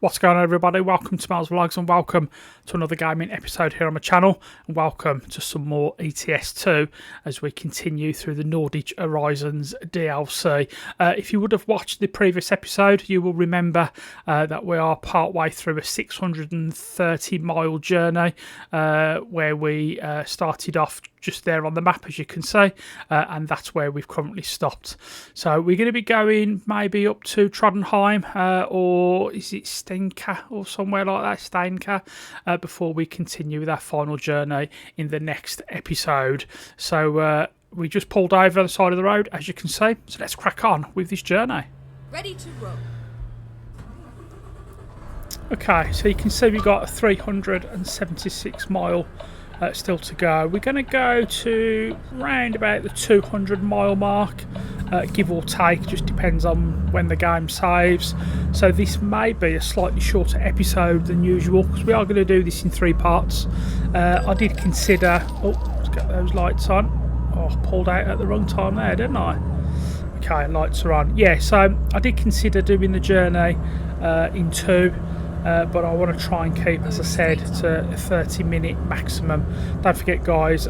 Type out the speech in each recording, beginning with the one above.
What's going on, everybody? Welcome to Miles Vlogs and welcome to another gaming episode here on my channel, and welcome to some more ETS2 as we continue through the Nordic Horizons DLC. If you would have watched the previous episode, you will remember that we are partway through a 630-mile journey where we started off just there on the map, as you can see, and that's where we've currently stopped. So we're going to be going maybe up to Trondheim, or is it Stenka or somewhere like that, Stenka, before we continue with our final journey in the next episode. So we just pulled over on the side of the road, as you can see, so let's crack on with this journey. Ready to roll. Okay, so you can see we've got a 376 mile still to go. We're going to go to round about the 200 mile mark, give or take, just depends on when the game saves. So this may be a slightly shorter episode than usual because we are going to do this in 3 parts. I did consider, let's get those lights on. I pulled out at the wrong time there, didn't I? Okay, lights are on. Yeah, so I did consider doing the journey in 2. But I want to try and keep, as I said, to a 30-minute maximum. Don't forget, guys,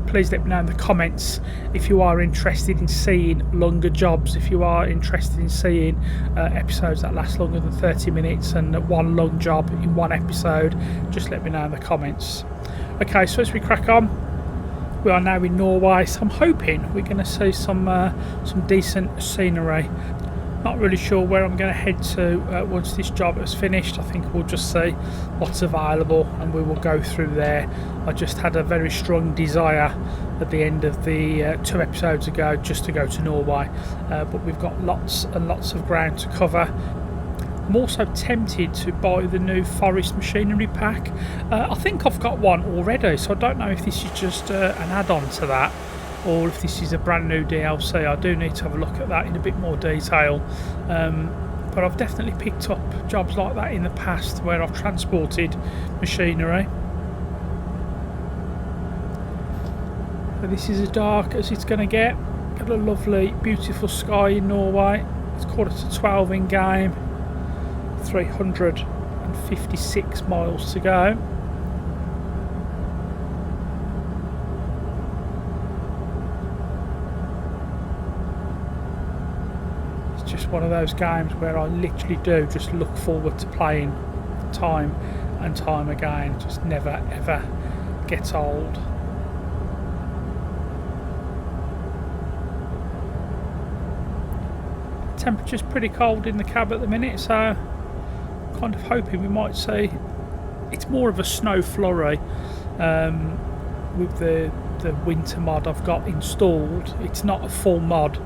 please let me know in the comments if you are interested in seeing longer jobs, if you are interested in seeing episodes that last longer than 30 minutes and one long job in one episode. Just let me know in the comments. Okay, so as we crack on, we are now in Norway, so I'm hoping we're going to see some decent scenery. Not really sure where I'm going to head to once this job is finished. I think we'll just see what's available and we will go through there. I just had a very strong desire at the end of the 2 episodes ago just to go to Norway, but we've got lots and lots of ground to cover. I'm also tempted to buy the new forest machinery pack. I think I've got one already, so I don't know if this is just an add-on to that, or if this is a brand new DLC. I do need to have a look at that in a bit more detail. But I've definitely picked up jobs like that in the past where I've transported machinery. So this is as dark as it's going to get. Got a lovely, beautiful sky in Norway. It's 11:45 in game. 356 miles to go. Just one of those games where I literally do just look forward to playing time and time again. Just never ever gets old. Temperature's pretty cold in the cab at the minute, so I'm kind of hoping we might see it's more of a snow flurry with the winter mod I've got installed. It's not a full mod.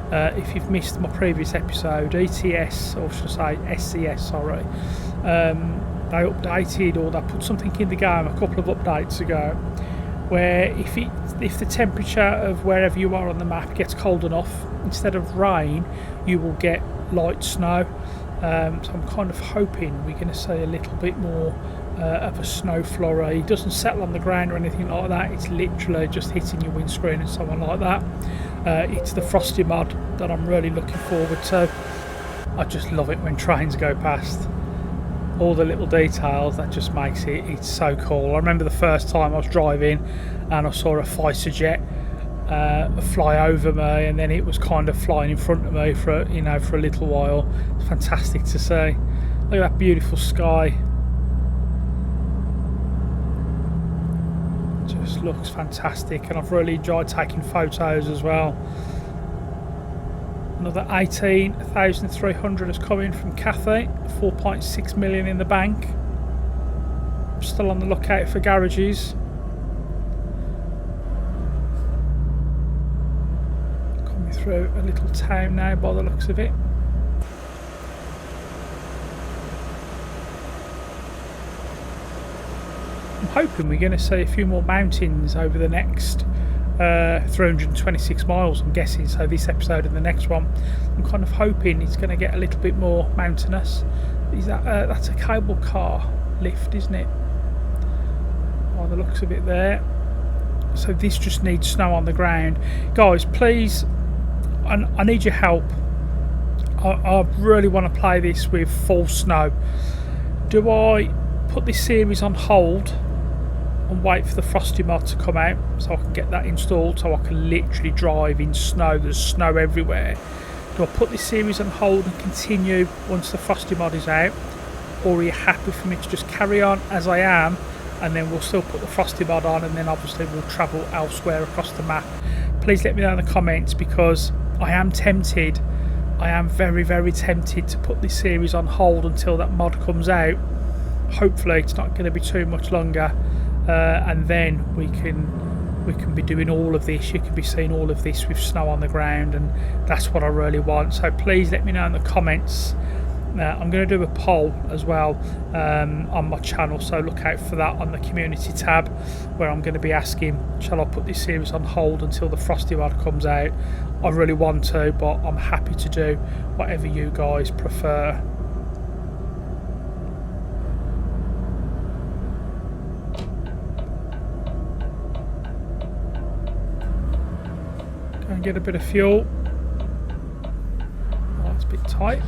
If you've missed my previous episode, ETS, or should I say SCS, sorry, they updated, or they put something in the game a couple of updates ago, where if the temperature of wherever you are on the map gets cold enough, instead of rain, you will get light snow. So I'm kind of hoping we're going to see a little bit more of a snow flurry. It doesn't settle on the ground or anything like that. It's literally just hitting your windscreen and so on like that. It's the frosty mod that I'm really looking forward to. I just love it when trains go past. All the little details, that just makes it's so cool. I remember the first time I was driving and I saw a fighter jet fly over me, and then it was kind of flying in front of me for a little while. It's fantastic to see. Look at that beautiful sky. Just looks fantastic, and I've really enjoyed taking photos as well. Another 18,300 has come in from Cathay, 4.6 million in the bank. I'm still on the lookout for garages. Coming through a little town now by the looks of it. I'm hoping we're going to see a few more mountains over the next 326 miles, I'm guessing. So this episode and the next one, I'm kind of hoping it's going to get a little bit more mountainous. Is that that's a cable car lift, isn't it? By the looks of it there. So this just needs snow on the ground, guys. Please, I need your help. I really want to play this with full snow. Do I put this series on hold and wait for the Frosty mod to come out so I can get that installed, so I can literally drive in snow? There's snow everywhere. Do I put this series on hold and continue once the Frosty mod is out, or are you happy for me to just carry on as I am, and then we'll still put the Frosty mod on, and then obviously we'll travel elsewhere across the map? Please let me know in the comments, because I am tempted. I am very, very tempted to put this series on hold until that mod comes out. Hopefully it's not going to be too much longer, and then we can be doing all of this. You can be seeing all of this with snow on the ground, and that's what I really want. So please let me know in the comments. I'm going to do a poll as well on my channel, so look out for that on the community tab, where I'm going to be asking, shall I put this series on hold until the Frosty mod comes out? I really want to, but I'm happy to do whatever you guys prefer. Go and get a bit of fuel. Oh, it's a bit tight.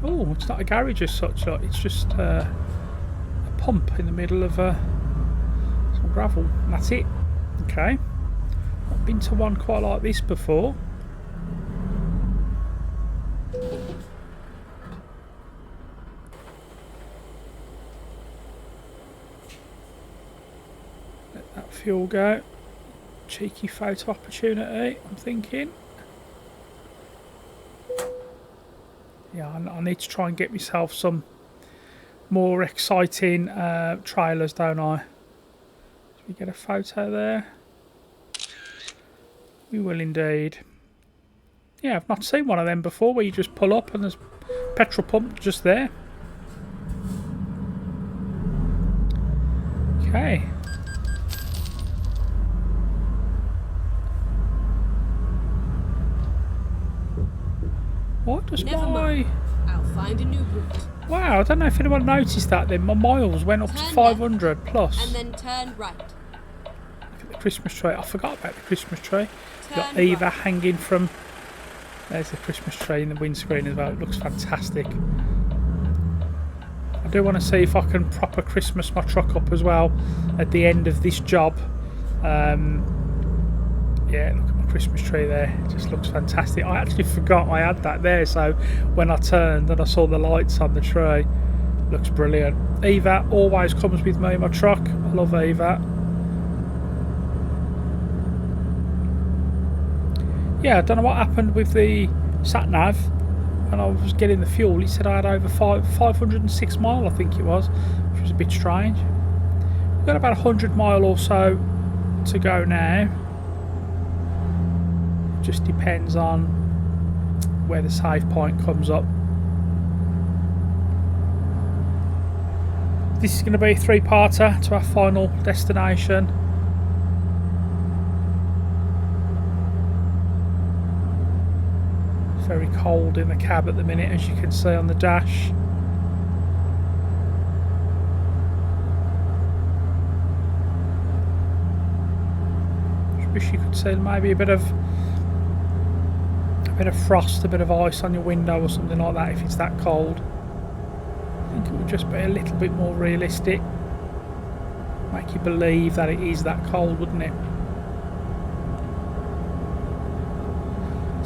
Oh, it's not a garage as such, it's just a pump in the middle of some gravel, and that's it. Okay, I've been to one quite like this before. Let that fuel go. Cheeky photo opportunity, I'm thinking. Yeah, I need to try and get myself some more exciting trailers, don't I? Should we get a photo there? We will indeed. Yeah, I've not seen one of them before, where you just pull up and there's a petrol pump just there. Okay. What does Never my... mind. I'll find a new route. Wow, I don't know if anyone noticed that then. My miles went up to 500 left, plus. and then turn right. Look at the Christmas tree. I forgot about the Christmas tree. You've got Turn Eva right. hanging from... There's the Christmas tree in the windscreen as well. It looks fantastic. I do want to see if I can proper Christmas my truck up as well at the end of this job. Yeah, look at my Christmas tree there. It just looks fantastic. I actually forgot I had that there, so when I turned and I saw the lights on the tree, looks brilliant. Eva always comes with me in my truck. I love Eva. Yeah, I don't know what happened with the sat-nav. When I was getting the fuel, it said I had over 506 mile, I think it was, which was a bit strange. We've got about 100 mile or so to go now. Just depends on where the save point comes up. This is going to be a three-parter to our final destination. It's very cold in the cab at the minute, as you can see on the dash. Just wish you could see maybe a bit of frost, a bit of ice on your window or something like that if it's that cold. I think it would just be a little bit more realistic. Make you believe that it is that cold, wouldn't it?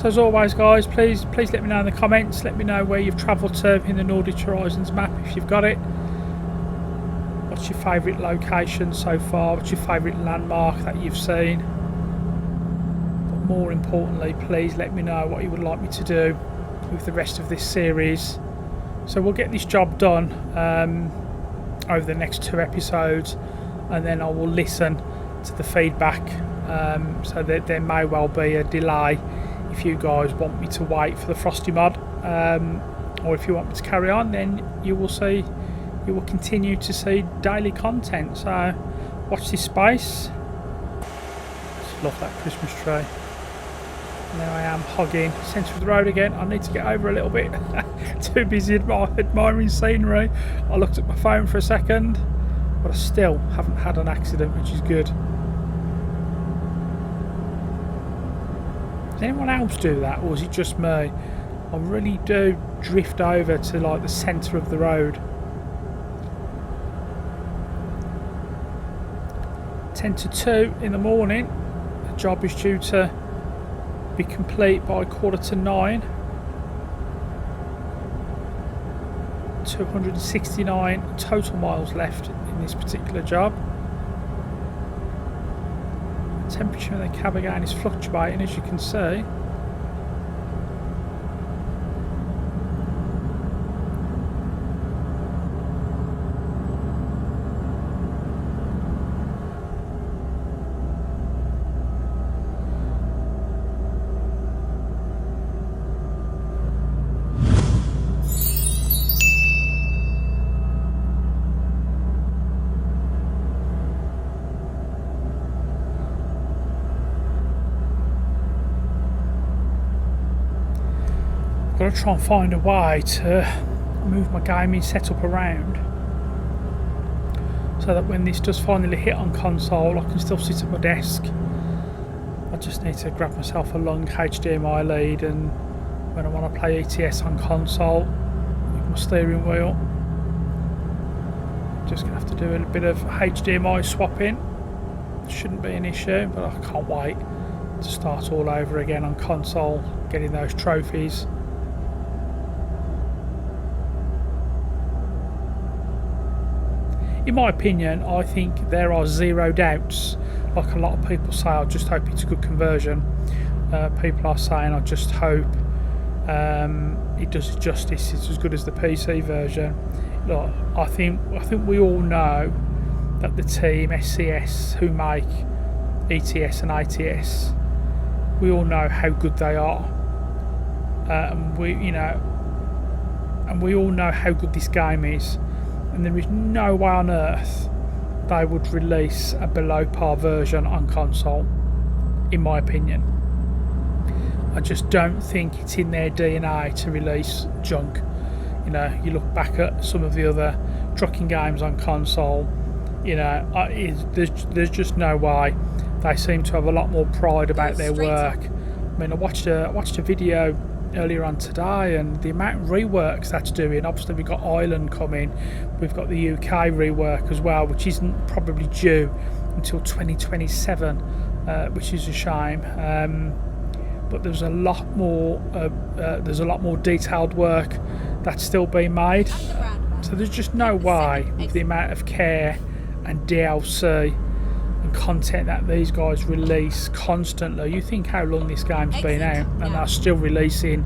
So as always guys, please let me know in the comments. Let me know where you've travelled to in the Nordic Horizons map if you've got it. What's your favourite location so far? What's your favourite landmark that you've seen? More importantly, please let me know what you would like me to do with the rest of this series. So we'll get this job done over the next 2 episodes, and then I will listen to the feedback, so that there may well be a delay if you guys want me to wait for the Frosty mod, or if you want me to carry on, then you will continue to see daily content. So watch this space. Just love that Christmas tree. Now I am hogging centre of the road again. I need to get over a little bit. Too busy admiring scenery. I looked at my phone for a second, but I still haven't had an accident, which is good. anyone else do that, or is it just me? I really do drift over to like the centre of the road. 10 to 2 in the morning. The job is due to be complete by 8:45. 269 total miles left in this particular job. The temperature in the cab again is fluctuating, as you can see. Got to try and find a way to move my gaming setup around so that when this does finally hit on console, I can still sit at my desk. I just need to grab myself a long HDMI lead, and when I want to play ETS on console with my steering wheel, just gonna have to do a bit of HDMI swapping. Shouldn't be an issue, but I can't wait to start all over again on console, getting those trophies. In my opinion, I think there are zero doubts. Like a lot of people say, I just hope it's a good conversion. People are saying, I just hope it does it justice. It's as good as the PC version. Look, I think we all know that the team SCS who make ETS and ATS, we all know how good they are, and we all know how good this game is. And there is no way on earth they would release a below par version on console, in my opinion. I just don't think it's in their DNA to release junk. You know, you look back at some of the other trucking games on console, you know, there's just no way. They seem to have a lot more pride about their work. I mean, I watched a video earlier on today, and the amount of reworks that's doing. Obviously we've got Ireland coming, we've got the UK rework as well, which isn't probably due until 2027, which is a shame. But there's a lot more detailed work that's still being made, so there's just no way, with the amount of care and DLC and content that these guys release constantly. You think how long this game's been out, and they're still releasing,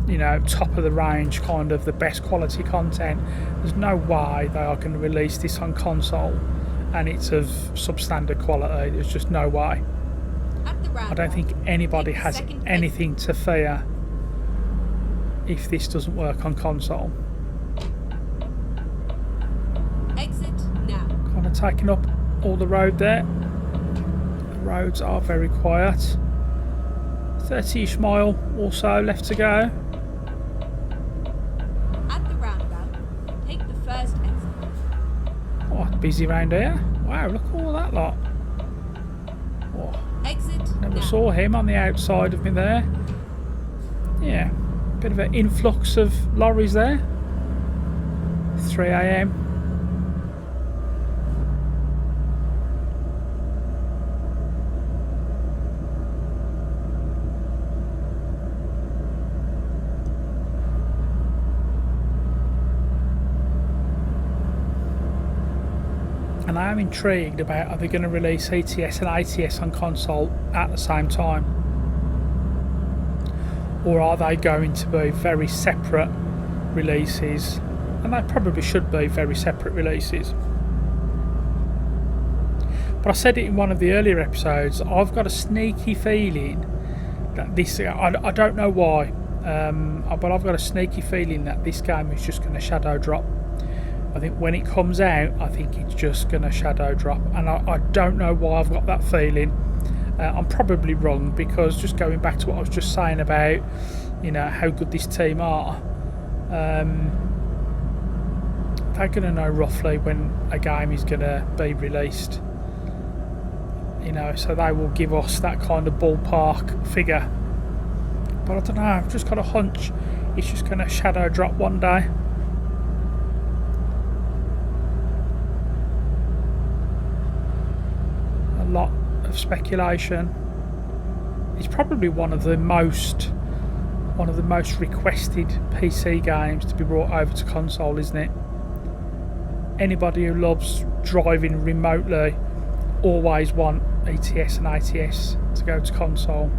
you know, top of the range, kind of the best quality content. There's no way they are going to release this on console and it's of substandard quality. There's just no way. I don't think anybody has anything to fear if this doesn't work on console. Exit now. Kind of taking up all the road there. The roads are very quiet. 30-ish mile or so left to go. At the roundabout, take the first exit. Oh, busy round here. Wow, look at all that lot. Oh, Exit never now. saw him on the outside of me there. Yeah, bit of an influx of lorries there. 3 AM. And I am intrigued about, are they going to release ETS and ATS on console at the same time? Or are they going to be very separate releases? And they probably should be very separate releases. But I said it in one of the earlier episodes, I've got a sneaky feeling that this, I don't know why, but I've got a sneaky feeling that this game is just going to shadow drop. I think when it comes out, I think it's just going to shadow drop, and I don't know why I've got that feeling. I'm probably wrong, because just going back to what I was just saying about, you know, how good this team are, they're going to know roughly when a game is going to be released, you know, so they will give us that kind of ballpark figure But I don't know, I've just got a hunch it's just going to shadow drop one day. A lot of speculation. It's probably one of the most requested PC games to be brought over to console, isn't it? Anybody who loves driving remotely always want ETS and ATS to go to console.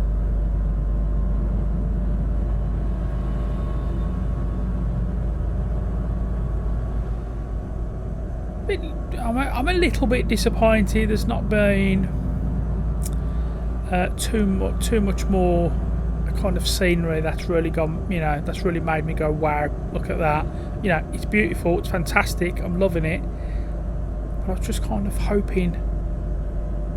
I'm a little bit disappointed there's not been too much more kind of scenery that's really gone, that's really made me go, wow, look at that. It's beautiful, it's fantastic, I'm loving it, but I was just kind of hoping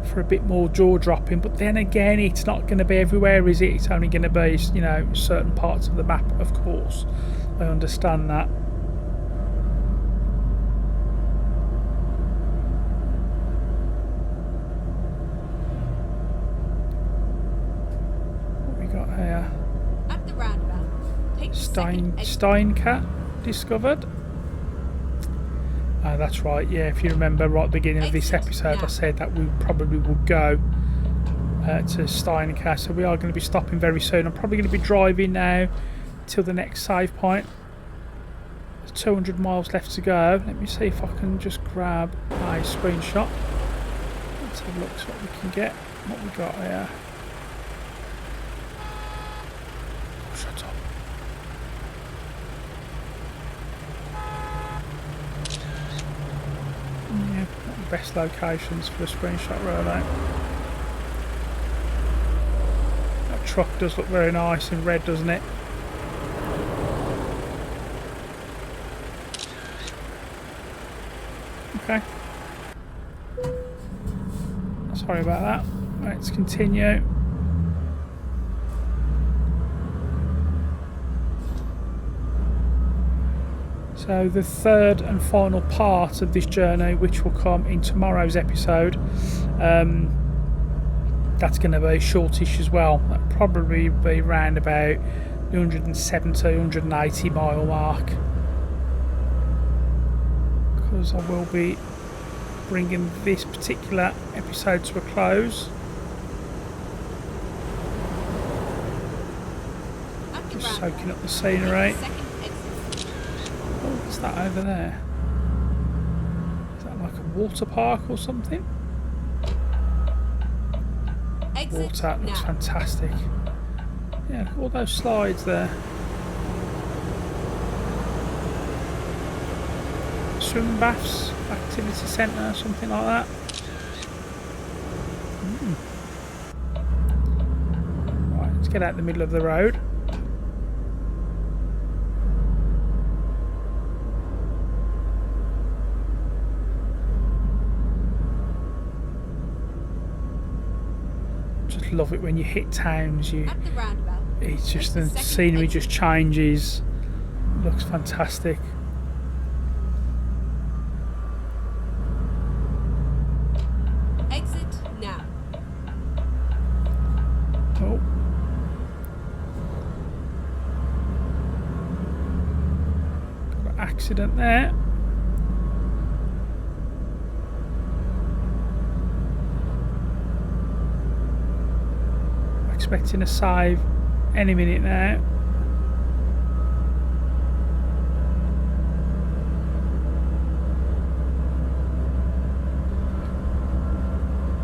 for a bit more jaw dropping. But then again, it's not going to be everywhere, is it? It's only going to be certain parts of the map, of course. I understand that. Here. At the roundabout, take Steincat discovered. That's right, yeah, if you remember right at the beginning of this episode, I said that we probably would go to Steincat, so we are going to be stopping very soon. I'm probably going to be driving now till the next save point. There's 200 miles left to go. Let me see if I can just grab a screenshot. Let's have a look at what we can get, what we got here. Shut up. Yeah, not the best locations for a screenshot rollout. That truck does look very nice in red, doesn't it? Okay. Sorry about that. Let's continue. So the third and final part of this journey, which will come in tomorrow's episode, that's going to be shortish as well. That'll probably be around about the 170, 180 mile mark, because I will be bringing this particular episode to a close. Just soaking up the scenery. What's that over there? Is that like a water park or something? Water looks fantastic. Yeah, look at all those slides there. Swim baths, activity centre, something like that. Right, let's get out the middle of the road. Love it when you hit towns. It's just the scenery just changes. Looks fantastic. Exit now. Oh. Got an accident there. Expecting a save any minute now.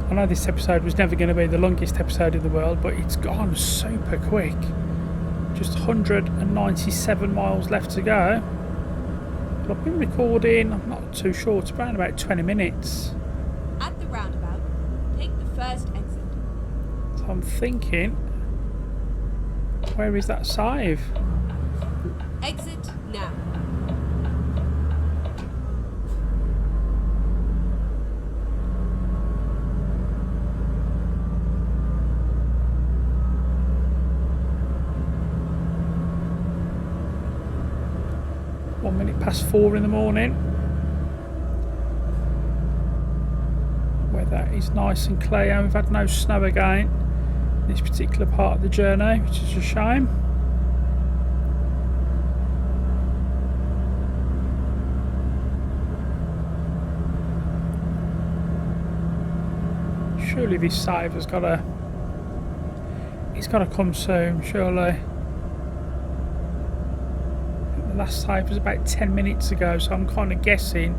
I know this episode was never going to be the longest episode in the world, but it's gone super quick. Just 197 miles left to go. But I've been recording, I'm not too sure, it's around about 20 minutes. At the roundabout, take the first exit. I'm thinking, where is that save? Exit now. One minute past 4 in the morning. Weather is nice and clear. We've had no snow again. this particular part of the journey, which is a shame. Surely this save has got to... It's got to come soon, surely. The last save was about 10 minutes ago, so I'm kind of guessing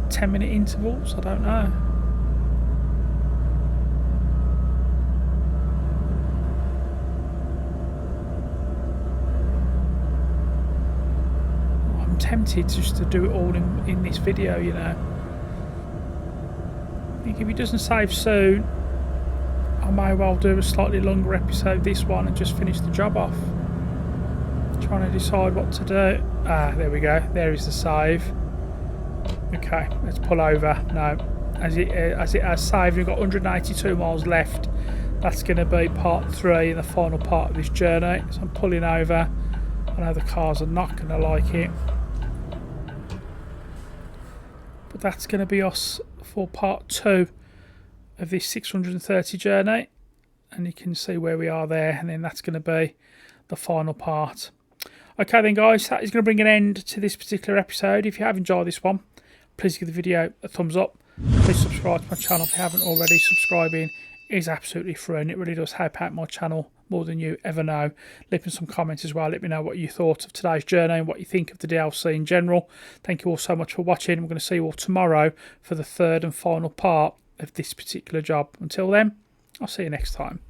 10-minute intervals. I don't know. I'm tempted just to do it all in this video, you know. I think if he doesn't save soon, I may well do a slightly longer episode, this one, and just finish the job off. Trying to decide what to do. Ah, there we go. There is the save. Okay, let's pull over. No, as it has saved, we've got 182 miles left. That's going to be part 3 and the final part of this journey. So I'm pulling over. I know the cars are not going to like it, but that's going to be us for part 2 of this 630 journey, and you can see where we are there, and then that's going to be the final part. Okay then guys, that is going to bring an end to this particular episode. If you have enjoyed this one, please give the video a thumbs up. Please subscribe to my channel if you haven't already. Subscribing is absolutely free and it really does help out my channel more than you ever know. Leave me some comments as well. Let me know what you thought of today's journey and what you think of the DLC in general. Thank you all so much for watching. We're going to see you all tomorrow for the 3rd and final part of this particular job. Until then, I'll see you next time.